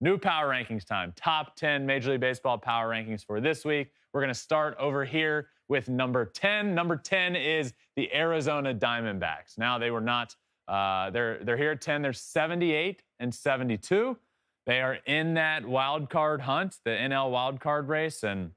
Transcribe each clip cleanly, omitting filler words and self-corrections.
New power rankings time. Top 10 Major League Baseball power rankings for this week. We're going to start over here with number 10. Number 10 is the Arizona Diamondbacks. Now, they were not, they're here at 10. They're 78 and 72. They are in that wild card hunt, the NL wild card race, and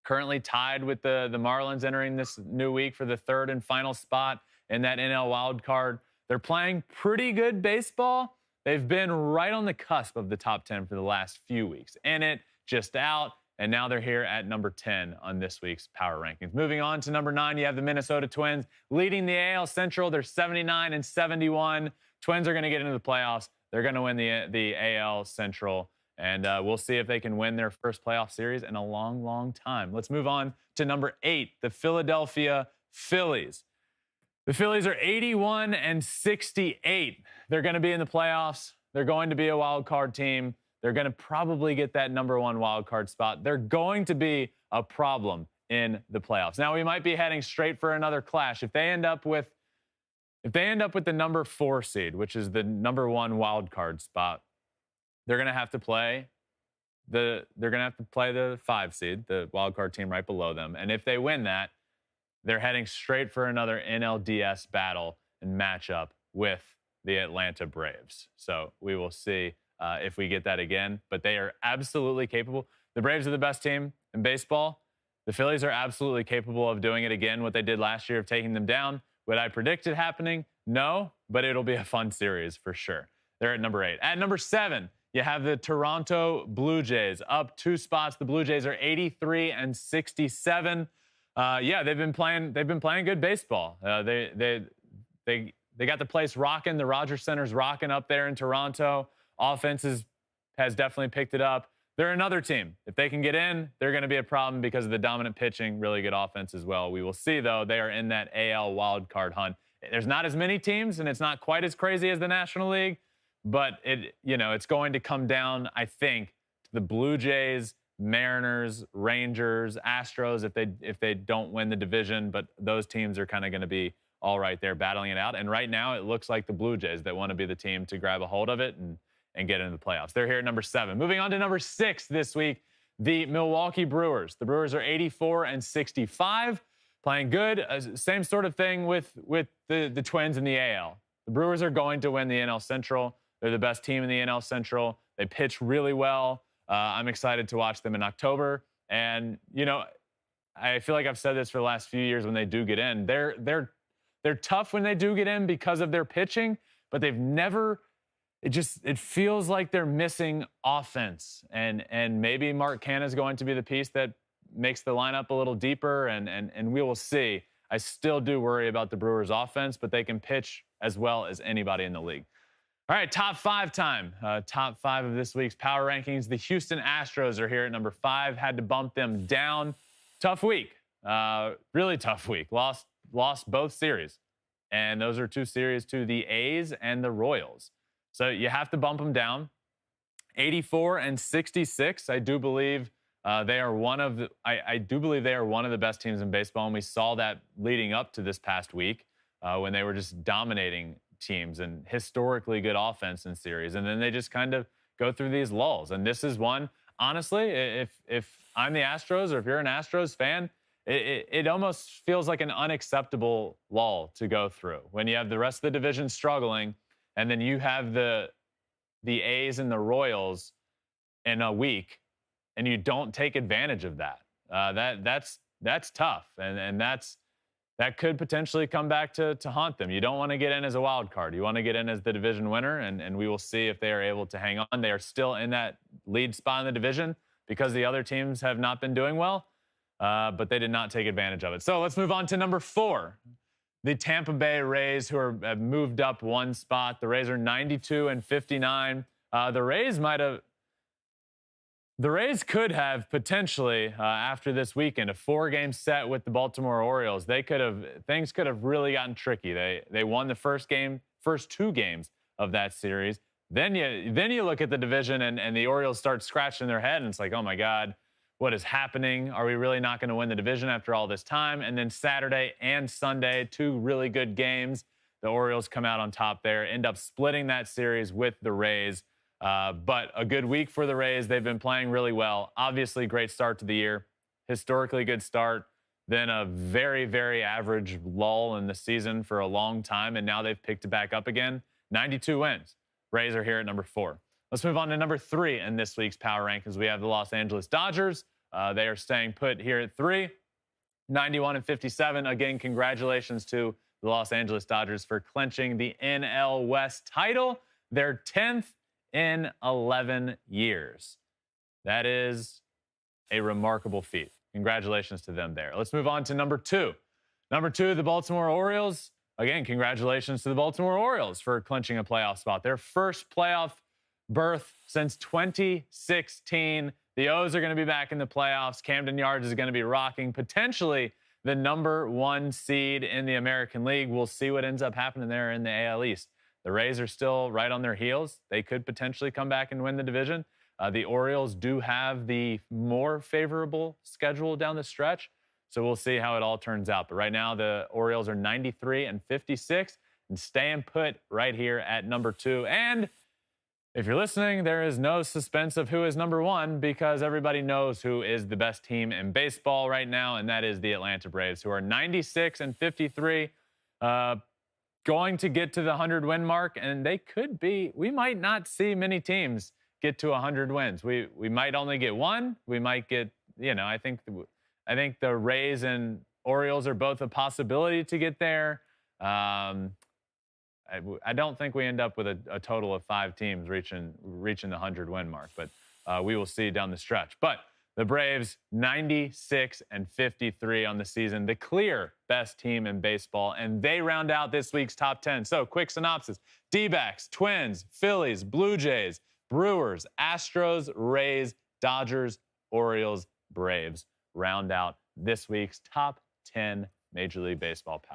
currently tied with the Marlins entering this new week for the third and final spot in that NL wild card. They're playing pretty good baseball. They've been right on the cusp of the top 10 for the last few weeks. In it, just out, and now they're here at number 10 on this week's power rankings. Moving on to number 9, you have the Minnesota Twins leading the AL Central. They're 79 and 71. Twins are going to get into the playoffs. They're going to win the AL Central, and we'll see if they can win their first playoff series in a long, long time. Let's move on to number 8, the Philadelphia Phillies. The Phillies are 81 and 68. They're going to be in the playoffs. They're going to be a wild card team. They're going to probably get that number 1 wild card spot. They're going to be a problem in the playoffs. Now, we might be heading straight for another clash. If they end up with the number 4 seed, which is the number 1 wild card spot, they're going to have to play the 5 seed, the wild card team right below them. And if they win that, they're heading straight for another NLDS battle and matchup with the Atlanta Braves. So we will see if we get that again. But they are absolutely capable. The Braves are the best team in baseball. The Phillies are absolutely capable of doing it again, what they did last year of taking them down. Would I predict it happening? No, but it'll be a fun series for sure. They're at number 8. At number 7, you have the Toronto Blue Jays up 2 spots. The Blue Jays are 83 and 67. Yeah, they've been playing good baseball. They got the place rocking. The Rogers Center's rocking up there in Toronto. Offense has definitely picked it up. They're another team. If they can get in, they're going to be a problem because of the dominant pitching, really good offense as well. We will see, though. They are in that AL wild card hunt. There's not as many teams, and it's not quite as crazy as the National League, but it's going to come down, I think, to the Blue Jays, Mariners, Rangers, Astros if they don't win the division, but those teams are kind of going to be all right there battling it out. And right now it looks like the Blue Jays that want to be the team to grab a hold of it and get into the playoffs. They're here at number 7. Moving on to number 6 this week, the Milwaukee Brewers. The Brewers are 84 and 65, playing good. Same sort of thing with the Twins in the AL. The Brewers are going to win the NL Central. They're the best team in the NL Central. They pitch really well. I'm excited to watch them in October. And, I feel like I've said this for the last few years when they do get in. They're tough when they do get in because of their pitching, but they've never – it feels like they're missing offense. And maybe Mark Canha is going to be the piece that makes the lineup a little deeper, and we will see. I still do worry about the Brewers' offense, but they can pitch as well as anybody in the league. All right, top 5 time. Top 5 of this week's power rankings. The Houston Astros are here at number 5. Had to bump them down. Tough week. Really tough week. Lost both series. And those are 2 series to the A's and the Royals. So you have to bump them down. 84 and 66. I do believe they are one of the best teams in baseball, and we saw that leading up to this past week when they were just dominating teams and historically good offense in series, and then they just kind of go through these lulls. And this is one, honestly, if I'm the Astros or if you're an Astros fan, it almost feels like an unacceptable lull to go through when you have the rest of the division struggling, and then you have the A's and the Royals in a week, and you don't take advantage of that. That's tough, and that could potentially come back to haunt them. You don't want to get in as a wild card. You want to get in as the division winner, and we will see if they are able to hang on. They are still in that lead spot in the division because the other teams have not been doing well, but they did not take advantage of it. So let's move on to number 4. The Tampa Bay Rays, who have moved up 1 spot. The Rays are 92 and 59. The Rays could have potentially, after this weekend, a 4-game set with the Baltimore Orioles. Things could have really gotten tricky. They won the first 2 games of that series. Then you look at the division and the Orioles start scratching their head, and it's like, oh my God, what is happening? Are we really not going to win the division after all this time? And then Saturday and Sunday, 2 really good games. The Orioles come out on top there, end up splitting that series with the Rays. But a good week for the Rays. They've been playing really well. Obviously, great start to the year. Historically good start. Then a very, very average lull in the season for a long time. And now they've picked it back up again. 92 wins. Rays are here at number 4. Let's move on to number 3 in this week's Power Rankings. We have the Los Angeles Dodgers. They are staying put here at 3, 91-57. Again, congratulations to the Los Angeles Dodgers for clinching the NL West title, their 10th in 11 years. That is a remarkable feat. Congratulations to them there. Let's move on to number 2. Number 2, the Baltimore Orioles. Again, congratulations to the Baltimore Orioles for clinching a playoff spot. Their first playoff berth since 2016. The O's are going to be back in the playoffs. Camden Yards is going to be rocking potentially the number 1 seed in the American League. We'll see what ends up happening there in the AL East. The Rays are still right on their heels. They could potentially come back and win the division. The Orioles do have the more favorable schedule down the stretch, so we'll see how it all turns out. But right now, the Orioles are 93-56 and staying put right here at number 2. And if you're listening, there is no suspense of who is number 1 because everybody knows who is the best team in baseball right now, and that is the Atlanta Braves, who are 96-53, going to get to the 100-win mark, and they could be. We might not see many teams get to 100 wins. We might only get 1. We might get, I think the Rays and Orioles are both a possibility to get there. I don't think we end up with a total of 5 teams reaching the 100-win mark, but we will see down the stretch. But the Braves, 96-53 on the season, the clear best team in baseball, and they round out this week's top 10. So, quick synopsis: D-backs, Twins, Phillies, Blue Jays, Brewers, Astros, Rays, Dodgers, Orioles, Braves round out this week's top 10 Major League Baseball power.